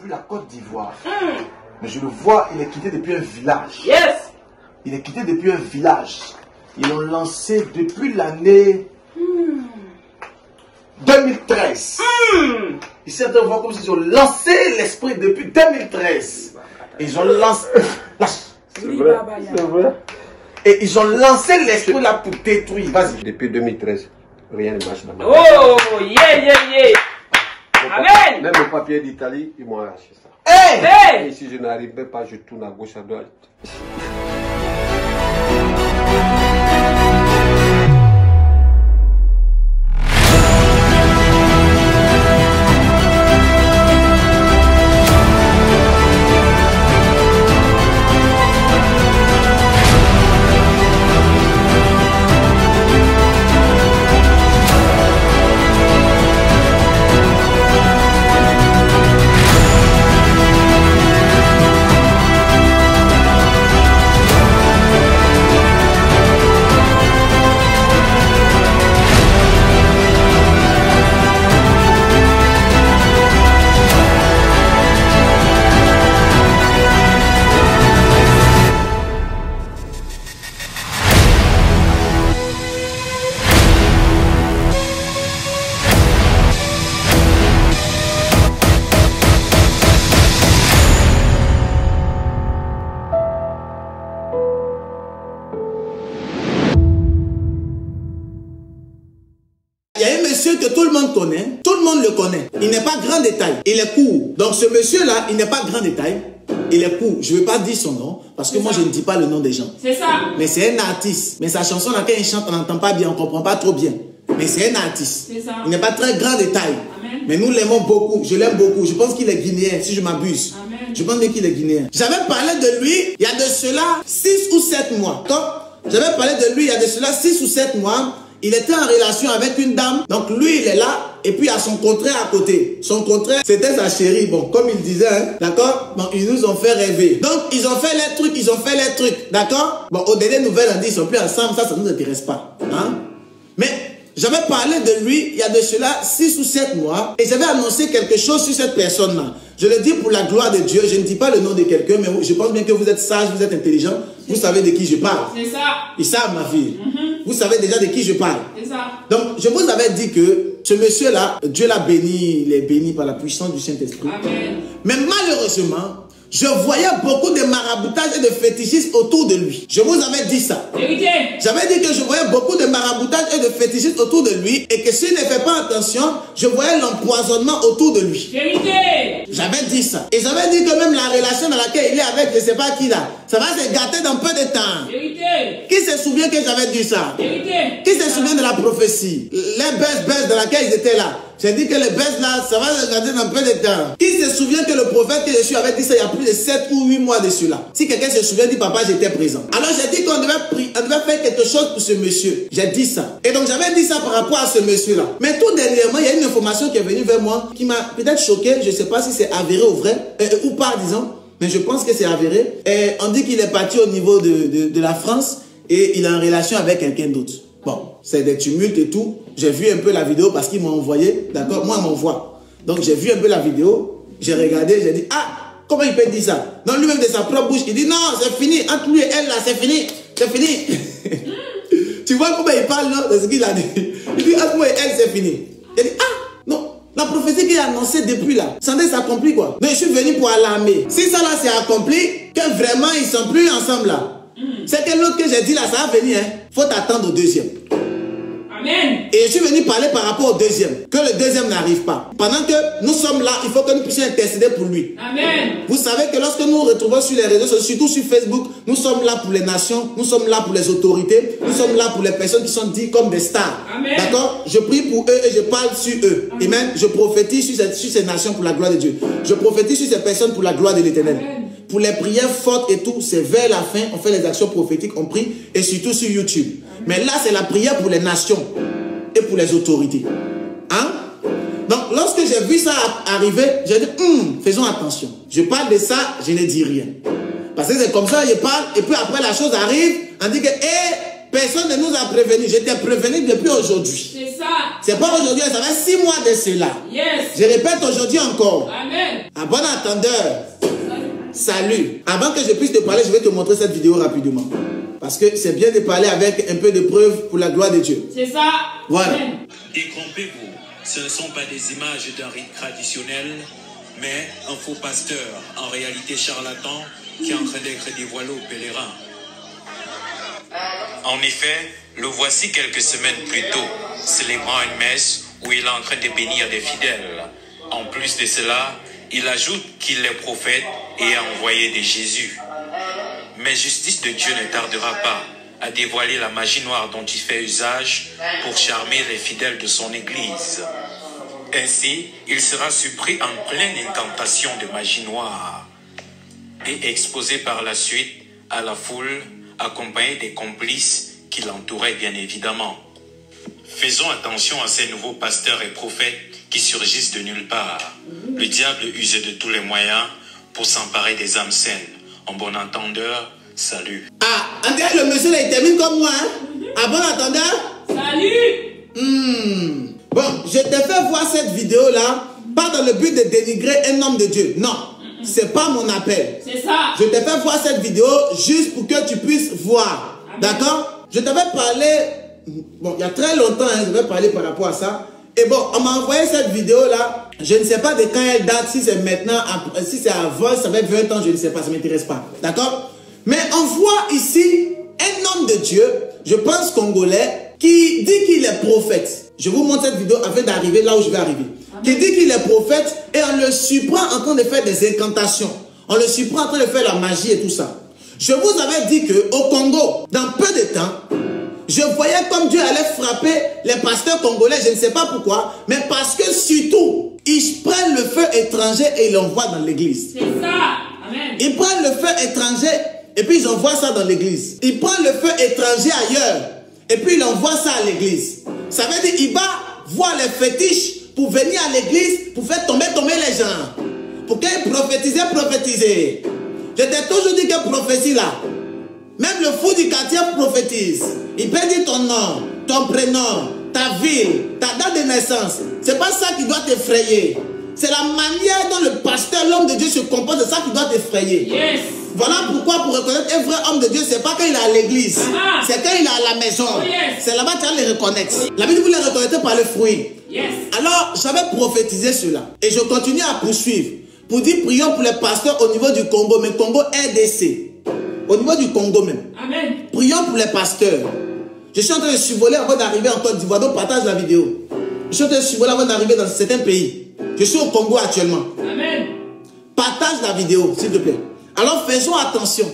La Côte d'Ivoire. Mais je le vois, il est quitté depuis un village. Yes. Il est quitté depuis un village. Ils l'ont lancé depuis l'année 2013. Ici, on voit comme s'ils ont lancé l'esprit depuis 2013. Ils ont lancé... C'est vrai, c'est vrai. Et ils ont lancé l'esprit là pour détruire. Vas-y. Depuis 2013, rien ne marche dans ma vie. Oh, yeah. Amen. Même le papier d'Italie, ils m'ont arraché ça. Hey. Et si je n'arrivais pas, je tourne à gauche, à droite. Il y a un monsieur que tout le monde connaît, tout le monde le connaît. Il n'est pas grand détail, il est court. Donc ce monsieur-là, il n'est pas grand détail, il est court. Je ne vais pas dire son nom, parce que moi je ne dis pas le nom des gens. C'est ça. Mais c'est un artiste. Mais sa chanson laquelle il chante, on n'entend pas bien, on ne comprend pas trop bien. Mais c'est un artiste. C'est ça. Il n'est pas très grand détail. Amen. Mais nous l'aimons beaucoup, je l'aime beaucoup. Je pense qu'il est guinéen, si je m'abuse. Amen. Je pense bien qu'il est guinéen. J'avais parlé de lui, il y a de cela 6 ou 7 mois. Quand j'avais parlé de lui, il y a de cela 6 ou 7 mois, il était en relation avec une dame. Donc lui, il est là. Et puis il y a son contraire à côté. Son contraire, c'était sa chérie. Bon, comme il disait, hein, d'accord. Bon, ils nous ont fait rêver. Donc ils ont fait les trucs, d'accord. Bon, aux dernières nouvelles, on dit ils sont plus ensemble. Ça ne nous intéresse pas. Hein? Mais j'avais parlé de lui, il y a de cela 6 ou 7 mois. Et j'avais annoncé quelque chose sur cette personne-là. Je le dis pour la gloire de Dieu. Je ne dis pas le nom de quelqu'un, mais je pense bien que vous êtes sage, vous êtes intelligent. Vous savez de qui je parle. C'est ça. Ils savent, ma fille. Vous savez déjà de qui je parle. C'est ça. Donc, je vous avais dit que ce monsieur-là, Dieu l'a béni, il est béni par la puissance du Saint-Esprit. Amen. Mais malheureusement, je voyais beaucoup de maraboutages et de fétichistes autour de lui. Je vous avais dit ça. Vérité. J'avais dit que je voyais beaucoup de maraboutages et de fétichistes autour de lui et que s'il ne fait pas attention, je voyais l'empoisonnement autour de lui. Vérité. J'avais dit ça. Et j'avais dit que même la relation dans laquelle il est avec, je ne sais pas qui là, ça va se gâter dans peu de temps. Vérité. Qui se souvient que j'avais dit ça? Vérité. Qui se souvient de la prophétie? Les baisses dans laquelle ils étaient là. J'ai dit que les baisses là, ça va se garder dans peu de temps. Qui se souvient que le prophète que je suis avait dit ça il y a plus de 7 ou 8 mois de cela? Si quelqu'un se souvient, dit papa, j'étais présent. Alors j'ai dit qu'on devait faire quelque chose pour ce monsieur. J'ai dit ça. Et donc j'avais dit ça par rapport à ce monsieur-là. Mais tout dernièrement, il y a une information qui est venue vers moi qui m'a peut-être choqué. Je ne sais pas si c'est avéré ou vrai, ou pas, disons. Mais je pense que c'est avéré. Et on dit qu'il est parti au niveau de la France et il est en relation avec quelqu'un d'autre. Bon, c'est des tumultes et tout. J'ai vu un peu la vidéo parce qu'il m'a envoyé. D'accord? Moi, il m'envoie. Donc, j'ai vu un peu la vidéo. J'ai regardé. J'ai dit, ah, comment il peut dire ça? Donc, lui-même de sa propre bouche, il dit, non, c'est fini. Entre lui et elle, là, c'est fini. C'est fini. Tu vois comment il parle, non? C'est ce qu'il a dit. Il dit, entre moi et elle, c'est fini. Il dit, ah, non. La prophétie qu'il a annoncée depuis là, ça s'accomplit quoi? Donc, je suis venu pour alarmer. Si ça là, c'est accompli, que vraiment, ils sont plus ensemble là. C'est que l'autre que j'ai dit là, ça va venir, hein. Faut t'attendre au deuxième. Amen. Amen. Et je suis venu parler par rapport au deuxième. Que le deuxième n'arrive pas. Pendant que nous sommes là, il faut que nous puissions intercéder pour lui. Amen. Vous savez que lorsque nous nous retrouvons sur les réseaux sociaux, surtout sur Facebook, nous sommes là pour les nations, nous sommes là pour les autorités, nous sommes là pour les personnes qui sont dites comme des stars. D'accord? Je prie pour eux et je parle sur eux. Amen. Et même, je prophétise sur ces nations pour la gloire de Dieu. Je prophétise sur ces personnes pour la gloire de l'Éternel. Pour les prières fortes et tout, c'est vers la fin, on fait les actions prophétiques, on prie, et surtout sur YouTube. Mais là, c'est la prière pour les nations et pour les autorités. Hein? Donc, lorsque j'ai vu ça arriver, j'ai dit, faisons attention. Je parle de ça, je ne dis rien. Parce que c'est comme ça, je parle, et puis après la chose arrive, on dit que, personne ne nous a prévenus. J'étais prévenu depuis aujourd'hui. C'est ça. C'est pas aujourd'hui, ça fait 6 mois de cela. Yes. Je répète aujourd'hui encore. Amen. À bon entendeur. Salut. Avant que je puisse te parler, je vais te montrer cette vidéo rapidement. Parce que c'est bien de parler avec un peu de preuves pour la gloire de Dieu. C'est ça. Voilà. Détrompez-vous, ce ne sont pas des images d'un rite traditionnel, mais un faux pasteur, en réalité charlatan, qui est en train d'être dévoilé aux pèlerins. En effet, le voici quelques semaines plus tôt, célébrant une messe où il est en train de bénir des fidèles. En plus de cela, il ajoute qu'il est prophète et a envoyé de Jésus. Mais justice de Dieu ne tardera pas à dévoiler la magie noire dont il fait usage pour charmer les fidèles de son église. Ainsi, il sera surpris en pleine incantation de magie noire et exposé par la suite à la foule, accompagné des complices qui l'entouraient bien évidemment. Faisons attention à ces nouveaux pasteurs et prophètes qui surgissent de nulle part. Le diable use de tous les moyens pour s'emparer des âmes saines. En bon entendeur, salut. Ah, André, le monsieur là, il termine comme moi, hein? À bon entendeur? Salut. Bon, je te fais voir cette vidéo là, pas dans le but de dénigrer un homme de Dieu. Non, c'est pas mon appel. C'est ça. Je te fais voir cette vidéo juste pour que tu puisses voir. D'accord? Je t'avais parlé, bon, il y a très longtemps, hein, je vais parler par rapport à ça. Et bon, on m'a envoyé cette vidéo là. Je ne sais pas de quand elle date, si c'est maintenant, si c'est avant, ça fait 20 ans, je ne sais pas, ça ne m'intéresse pas. D'accord? Mais on voit ici un homme de Dieu, je pense congolais, qui dit qu'il est prophète. Je vous montre cette vidéo afin d'arriver là où je vais arriver. Qui dit qu'il est prophète et on le surprend en train de faire des incantations. On le surprend en train de faire la magie et tout ça. Je vous avais dit qu'au Congo, dans peu de temps, je voyais comme Dieu allait frapper les pasteurs congolais, je ne sais pas pourquoi, mais parce que surtout, ils prennent le feu étranger et ils l'envoient dans l'église. C'est ça. Amen. Ils prennent le feu étranger et puis ils envoient ça dans l'église. Ils prennent le feu étranger ailleurs et puis ils envoient ça à l'église. Ça veut dire qu'il va voir les fétiches pour venir à l'église pour faire tomber les gens. Pour qu'ils prophétiser. Je t'ai toujours dit que prophétie là, même le fou du quartier prophétise. Il peut dire ton nom, ton prénom, ta ville, ta date de naissance. C'est pas ça qui doit t'effrayer. C'est la manière dont le pasteur, l'homme de Dieu se comporte, c'est ça qui doit t'effrayer. Yes. Voilà pourquoi pour reconnaître un vrai homme de Dieu, c'est pas quand il est à l'église. C'est quand il est à la maison. Oh, yes. C'est là-bas que tu vas les reconnaître. La Bible, vous les reconnaissez par le fruit. Yes. Alors, j'avais prophétisé cela. Et je continue à poursuivre. Pour dire, prions pour les pasteurs au niveau du Congo, mais Congo RDC. Au niveau du Congo même. Amen. Prions pour les pasteurs. Je suis en train de survoler avant d'arriver en Côte d'Ivoire. Donc partage la vidéo. Je suis en train de survoler avant d'arriver dans certains pays. Je suis au Congo actuellement. Amen. Partage la vidéo, s'il te plaît. Alors faisons attention.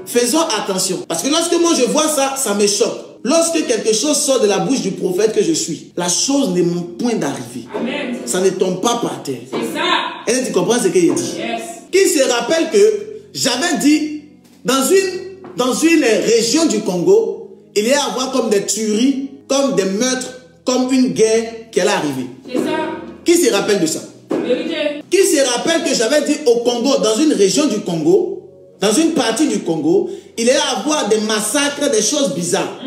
Faisons attention. Parce que lorsque moi je vois ça, ça me choque. Lorsque quelque chose sort de la bouche du prophète que je suis, la chose n'est mon point d'arrivée. Amen. Ça ne tombe pas par terre. C'est ça. Est-ce que tu comprends ce qu'il dit? Yes. Qui se rappelle que j'avais dit dans une région du Congo, il y a à avoir comme des tueries, comme des meurtres, comme une guerre qui allait arriver. C'est ça. Qui se rappelle de ça? Vérité. Qui se rappelle que j'avais dit au Congo, dans une région du Congo, dans une partie du Congo, il y a à avoir des massacres, des choses bizarres.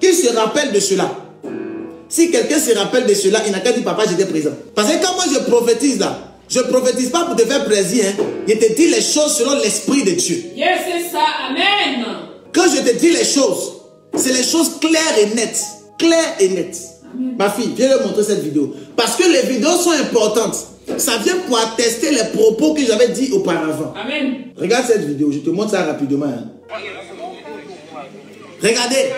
Qui se rappelle de cela? Si quelqu'un se rappelle de cela, il n'a qu'à dire papa, j'étais présent. Parce que quand moi je prophétise là, je ne prophétise pas pour te faire plaisir. Hein. Je te dis les choses selon l'esprit de Dieu. Yes, c'est ça. Amen. Quand je te dis les choses, c'est les choses claires et nettes. Claires et nettes. Amen. Ma fille, viens leur montrer cette vidéo. Parce que les vidéos sont importantes. Ça vient pour attester les propos que j'avais dit auparavant. Amen. Regarde cette vidéo, je te montre ça rapidement. Hein. Regardez.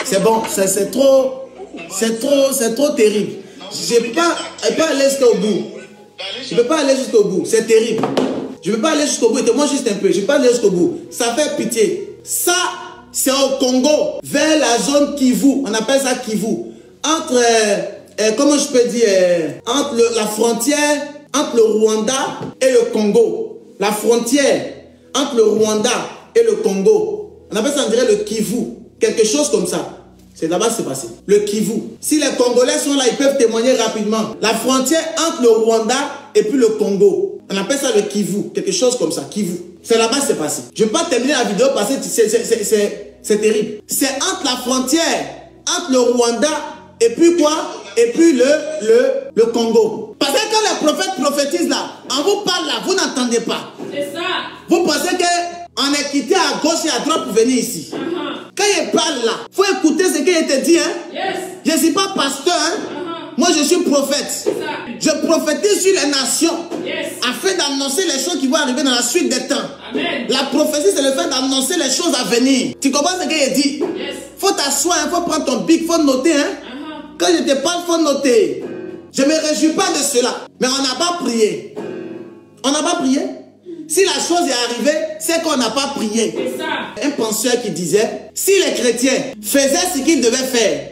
C'est bon, c'est trop terrible. Je peux pas aller jusqu'au bout. Je peux pas aller jusqu'au bout, c'est terrible. Je peux pas aller jusqu'au bout, écoute-moi juste un peu, je peux pas aller jusqu'au bout. Ça fait pitié. Ça, c'est au Congo, vers la zone Kivu, on appelle ça Kivu. Entre, comment je peux dire, entre la frontière, entre le Rwanda et le Congo. La frontière entre le Rwanda et le Congo. On appelle ça, on dirait le Kivu. Quelque chose comme ça. C'est là-bas que c'est passé. Le Kivu. Si les Congolais sont là, ils peuvent témoigner rapidement. La frontière entre le Rwanda et puis le Congo. On appelle ça le Kivu. Quelque chose comme ça. Kivu. C'est là-bas que c'est passé. Je ne vais pas terminer la vidéo parce que c'est terrible. C'est entre la frontière, entre le Rwanda et puis quoi? Et puis le Congo. Parce que quand les prophètes prophétisent là, on vous parle là, vous n'entendez pas. C'est ça. Vous pensez qu'on est quitté à gauche et à droite pour venir ici. Quand il parle là, il faut écouter ce qu'il te dit. Hein? Yes. Je ne suis pas pasteur. Hein? Moi, je suis prophète. C'est ça. Je prophétise sur les nations. Yes. Afin d'annoncer les choses qui vont arriver dans la suite des temps. Amen. La prophétie, c'est le fait d'annoncer les choses à venir. Tu comprends ce qu'il dit? Yes. Faut t'asseoir, il faut prendre ton bic, il faut noter. Hein? Quand je te parle, il faut noter. Je ne me réjouis pas de cela. Mais on n'a pas prié. On n'a pas prié. Si la chose est arrivée, c'est qu'on n'a pas prié. C'est ça. Un penseur qui disait, si les chrétiens faisaient ce qu'ils devaient faire,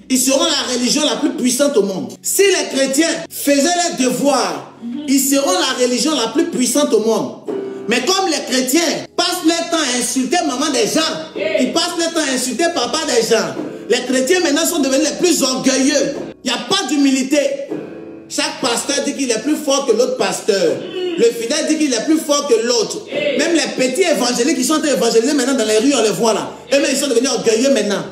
ils seront la religion la plus puissante au monde. Si les chrétiens faisaient leurs devoirs, ils seront la religion la plus puissante au monde. Mais comme les chrétiens passent leur temps à insulter maman des gens, ils passent leur temps à insulter papa des gens, les chrétiens maintenant sont devenus les plus orgueilleux. Il n'y a pas d'humilité. Chaque pasteur dit qu'il est plus fort que l'autre pasteur. Le fidèle dit qu'il est plus fort que l'autre. Même les petits évangéliques qui sont évangélisés maintenant dans les rues, on les voit là. Eux-mêmes, ils sont devenus orgueilleux maintenant.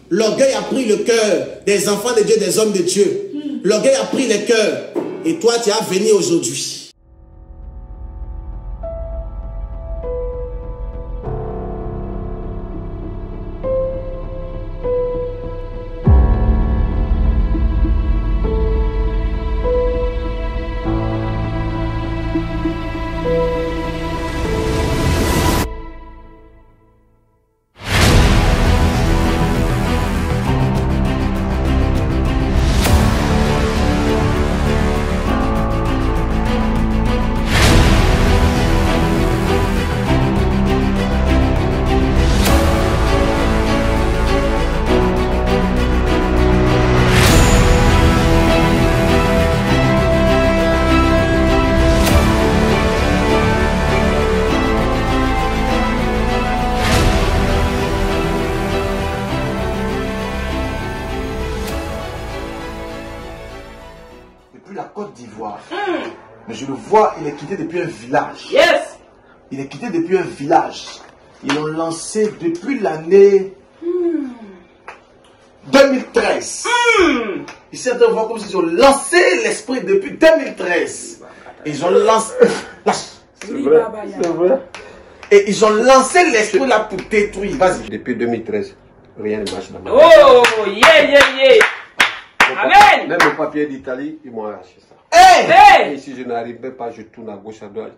L'orgueil a pris le cœur des enfants de Dieu, des hommes de Dieu. L'orgueil a pris le cœur. Et toi, tu as venu aujourd'hui. La Côte d'Ivoire. Mais je le vois, il est quitté depuis un village. Yes. Il est quitté depuis un village. Ils l'ont lancé depuis l'année 2013. Ils certains voient comme s'ils ont lancé l'esprit depuis 2013. Ils ont lancé... C'est vrai, c'est vrai. Et ils ont lancé l'esprit là pour détruire. Vas-y. Depuis 2013, rien ne marche dans ma vie. Oh, yeah, yeah, yeah. Amen. Même le papier d'Italie, ils m'ont arraché ça. Hey! Hey. Et si je n'arrivais pas, je tourne à gauche, à droite.